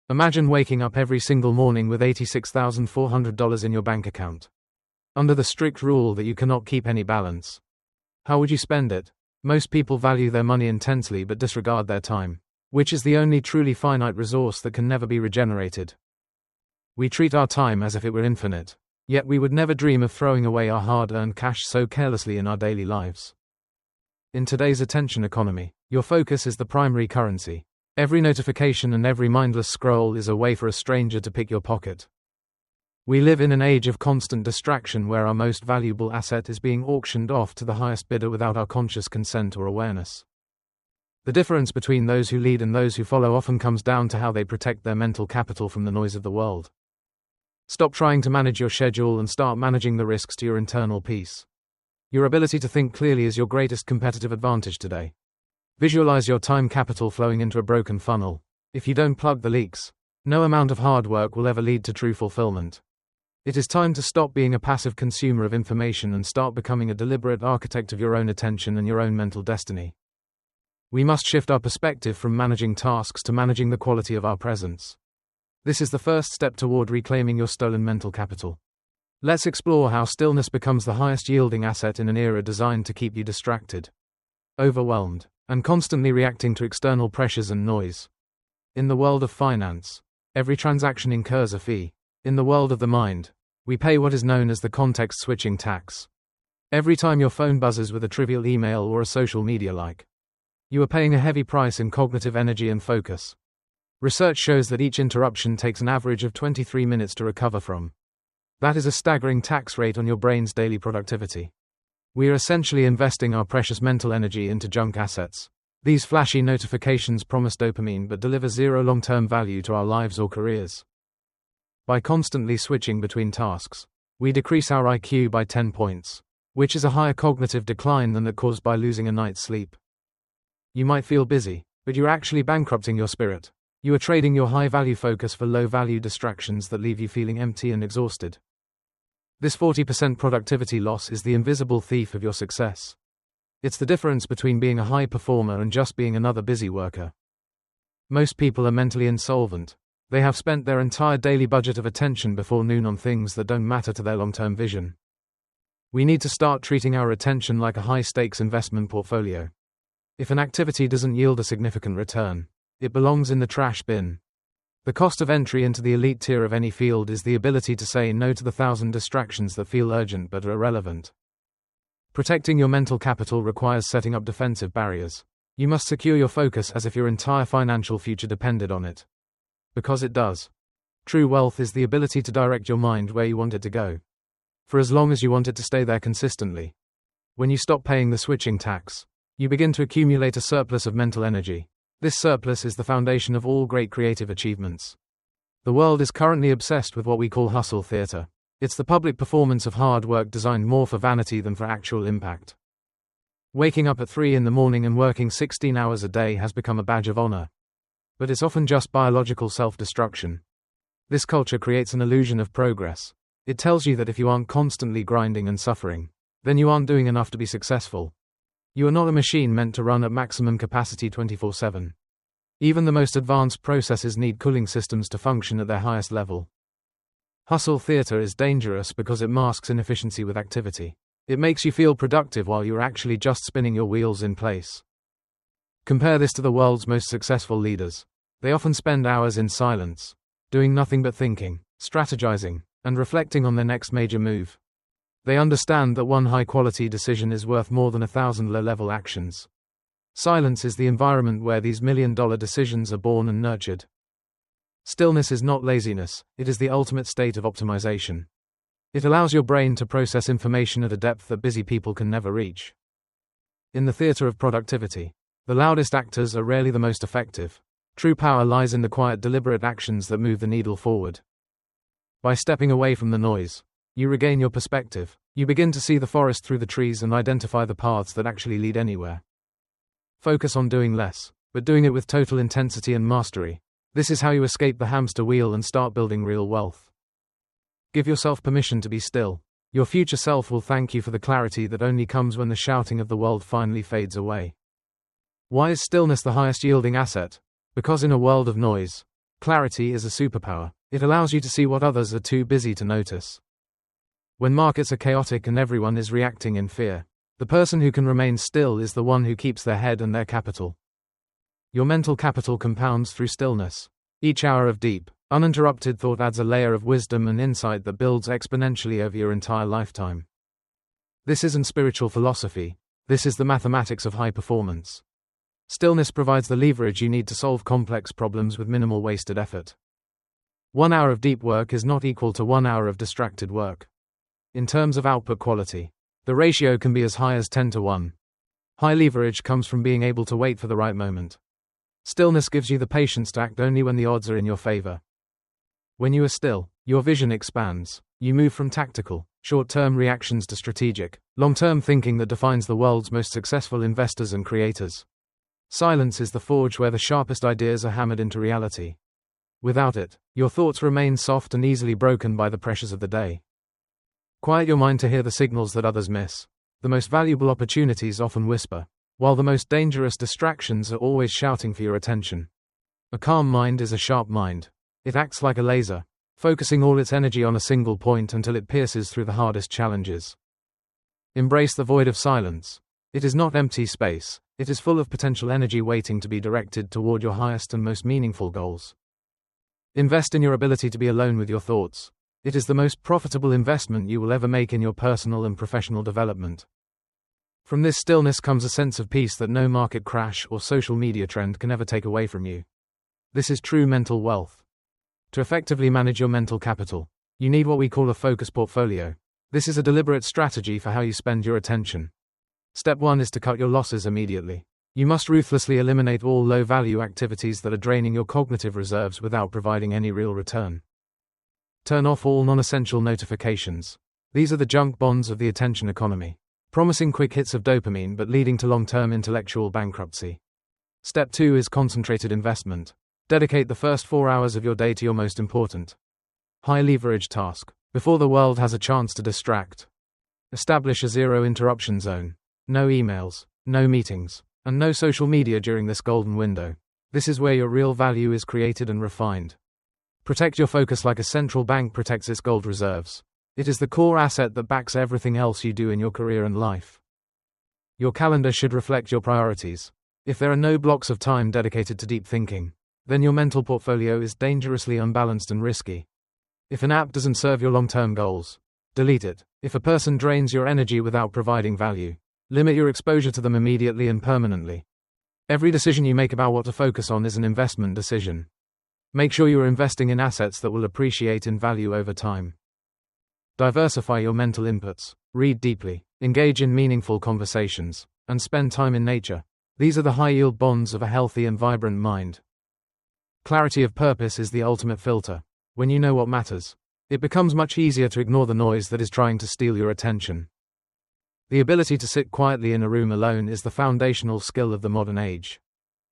Imagine waking up every single morning with $86,400 in your bank account, under the strict rule that you cannot keep any balance. How would you spend it? Most people value their money intensely but disregard their time, which is the only truly finite resource that can never be regenerated. We treat our time as if it were infinite, yet we would never dream of throwing away our hard-earned cash so carelessly in our daily lives. In today's attention economy, your focus is the primary currency. Every notification and every mindless scroll is a way for a stranger to pick your pocket. We live in an age of constant distraction where our most valuable asset is being auctioned off to the highest bidder without our conscious consent or awareness. The difference between those who lead and those who follow often comes down to how they protect their mental capital from the noise of the world. Stop trying to manage your schedule and start managing the risks to your internal peace. Your ability to think clearly is your greatest competitive advantage today. Visualize your time capital flowing into a broken funnel. If you don't plug the leaks, no amount of hard work will ever lead to true fulfillment. It is time to stop being a passive consumer of information and start becoming a deliberate architect of your own attention and your own mental destiny. We must shift our perspective from managing tasks to managing the quality of our presence. This is the first step toward reclaiming your stolen mental capital. Let's explore how stillness becomes the highest yielding asset in an era designed to keep you distracted, overwhelmed, and constantly reacting to external pressures and noise. In the world of finance, every transaction incurs a fee. In the world of the mind, we pay what is known as the context-switching tax. Every time your phone buzzes with a trivial email or a social media like, you are paying a heavy price in cognitive energy and focus. Research shows that each interruption takes an average of 23 minutes to recover from. That is a staggering tax rate on your brain's daily productivity. We are essentially investing our precious mental energy into junk assets. These flashy notifications promise dopamine but deliver zero long-term value to our lives or careers. By constantly switching between tasks, we decrease our IQ by 10 points, which is a higher cognitive decline than that caused by losing a night's sleep. You might feel busy, but you're actually bankrupting your spirit. You are trading your high-value focus for low-value distractions that leave you feeling empty and exhausted. This 40% productivity loss is the invisible thief of your success. It's the difference between being a high performer and just being another busy worker. Most people are mentally insolvent. They have spent their entire daily budget of attention before noon on things that don't matter to their long-term vision. We need to start treating our attention like a high-stakes investment portfolio. If an activity doesn't yield a significant return, it belongs in the trash bin. The cost of entry into the elite tier of any field is the ability to say no to the 1,000 distractions that feel urgent but are irrelevant. Protecting your mental capital requires setting up defensive barriers. You must secure your focus as if your entire financial future depended on it. Because it does. True wealth is the ability to direct your mind where you want it to go, for as long as you want it to stay there consistently. When you stop paying the switching tax, you begin to accumulate a surplus of mental energy. This surplus is the foundation of all great creative achievements. The world is currently obsessed with what we call hustle theater. It's the public performance of hard work designed more for vanity than for actual impact. Waking up at 3 in the morning and working 16 hours a day has become a badge of honor. But it's often just biological self-destruction. This culture creates an illusion of progress. It tells you that if you aren't constantly grinding and suffering, then you aren't doing enough to be successful. You are not a machine meant to run at maximum capacity 24/7. Even the most advanced processes need cooling systems to function at their highest level. Hustle theater is dangerous because it masks inefficiency with activity. It makes you feel productive while you're actually just spinning your wheels in place. Compare this to the world's most successful leaders. They often spend hours in silence, doing nothing but thinking, strategizing, and reflecting on their next major move. They understand that one high-quality decision is worth more than 1,000 low-level actions. Silence is the environment where these million-dollar decisions are born and nurtured. Stillness is not laziness, it is the ultimate state of optimization. It allows your brain to process information at a depth that busy people can never reach. In the theater of productivity, the loudest actors are rarely the most effective. True power lies in the quiet, deliberate actions that move the needle forward. By stepping away from the noise, you regain your perspective. You begin to see the forest through the trees and identify the paths that actually lead anywhere. Focus on doing less, but doing it with total intensity and mastery. This is how you escape the hamster wheel and start building real wealth. Give yourself permission to be still. Your future self will thank you for the clarity that only comes when the shouting of the world finally fades away. Why is stillness the highest yielding asset? Because in a world of noise, Clarity is a superpower. It allows you to see what others are too busy to notice. When markets are chaotic and everyone is reacting in fear, the person who can remain still is the one who keeps their head and their capital. Your mental capital compounds through stillness. Each hour of deep, uninterrupted thought adds a layer of wisdom and insight that builds exponentially over your entire lifetime. This isn't spiritual philosophy. This is the mathematics of high performance. Stillness provides the leverage you need to solve complex problems with minimal wasted effort. 1 hour of deep work is not equal to 1 hour of distracted work. In terms of output quality, the ratio can be as high as 10 to 1. High leverage comes from being able to wait for the right moment. Stillness gives you the patience to act only when the odds are in your favor. When you are still, your vision expands. You move from tactical, short-term reactions to strategic, long-term thinking that defines the world's most successful investors and creators. Silence is the forge where the sharpest ideas are hammered into reality. Without it, your thoughts remain soft and easily broken by the pressures of the day. Quiet your mind to hear the signals that others miss. The most valuable opportunities often whisper, while the most dangerous distractions are always shouting for your attention. A calm mind is a sharp mind. It acts like a laser, focusing all its energy on a single point until it pierces through the hardest challenges. Embrace the void of silence. It is not empty space, it is full of potential energy waiting to be directed toward your highest and most meaningful goals. Invest in your ability to be alone with your thoughts. It is the most profitable investment you will ever make in your personal and professional development. From this stillness comes a sense of peace that no market crash or social media trend can ever take away from you. This is true mental wealth. To effectively manage your mental capital, you need what we call a focus portfolio. This is a deliberate strategy for how you spend your attention. Step 1 is to cut your losses immediately. You must ruthlessly eliminate all low-value activities that are draining your cognitive reserves without providing any real return. Turn off all non-essential notifications. These are the junk bonds of the attention economy, promising quick hits of dopamine but leading to long-term intellectual bankruptcy. Step 2 is concentrated investment. Dedicate the first 4 hours of your day to your most important, high-leverage task, before the world has a chance to distract. Establish a zero-interruption zone. No emails, no meetings, and no social media during this golden window. This is where your real value is created and refined. Protect your focus like a central bank protects its gold reserves. It is the core asset that backs everything else you do in your career and life. Your calendar should reflect your priorities. If there are no blocks of time dedicated to deep thinking, then your mental portfolio is dangerously unbalanced and risky. If an app doesn't serve your long-term goals, delete it. If a person drains your energy without providing value, limit your exposure to them immediately and permanently. Every decision you make about what to focus on is an investment decision. Make sure you are investing in assets that will appreciate in value over time. Diversify your mental inputs. Read deeply, engage in meaningful conversations, and spend time in nature. These are the high-yield bonds of a healthy and vibrant mind. Clarity of purpose is the ultimate filter. When you know what matters, it becomes much easier to ignore the noise that is trying to steal your attention. The ability to sit quietly in a room alone is the foundational skill of the modern age.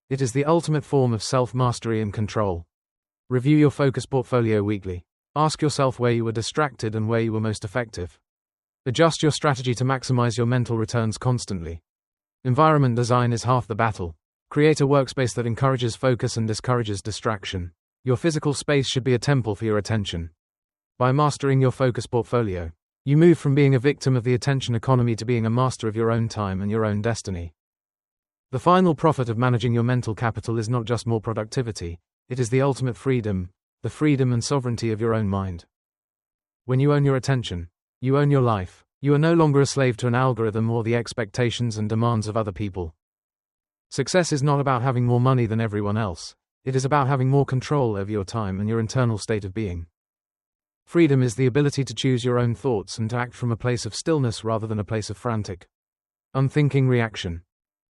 It is the ultimate form of self-mastery and control. Review your focus portfolio weekly. Ask yourself where you were distracted and where you were most effective. Adjust your strategy to maximize your mental returns constantly. Environment design is half the battle. Create a workspace that encourages focus and discourages distraction. Your physical space should be a temple for your attention. By mastering your focus portfolio, you move from being a victim of the attention economy to being a master of your own time and your own destiny. The final profit of managing your mental capital is not just more productivity, it is the ultimate freedom, the freedom and sovereignty of your own mind. When you own your attention, you own your life. You are no longer a slave to an algorithm or the expectations and demands of other people. Success is not about having more money than everyone else. It is about having more control over your time and your internal state of being. Freedom is the ability to choose your own thoughts and to act from a place of stillness rather than a place of frantic, unthinking reaction.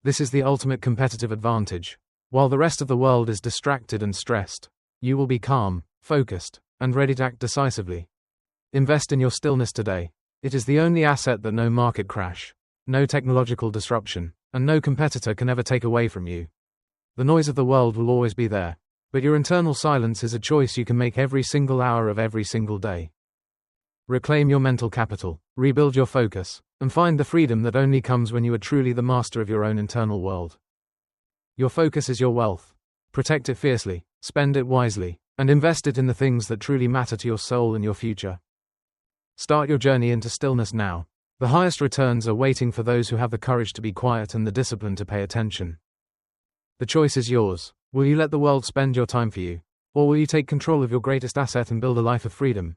This is the ultimate competitive advantage. While the rest of the world is distracted and stressed, you will be calm, focused, and ready to act decisively. Invest in your stillness today. It is the only asset that no market crash, no technological disruption, and no competitor can ever take away from you. The noise of the world will always be there, but your internal silence is a choice you can make every single hour of every single day. Reclaim your mental capital, rebuild your focus, and find the freedom that only comes when you are truly the master of your own internal world. Your focus is your wealth. Protect it fiercely, spend it wisely, and invest it in the things that truly matter to your soul and your future. Start your journey into stillness now. The highest returns are waiting for those who have the courage to be quiet and the discipline to pay attention. The choice is yours. Will you let the world spend your time for you? Or will you take control of your greatest asset and build a life of freedom?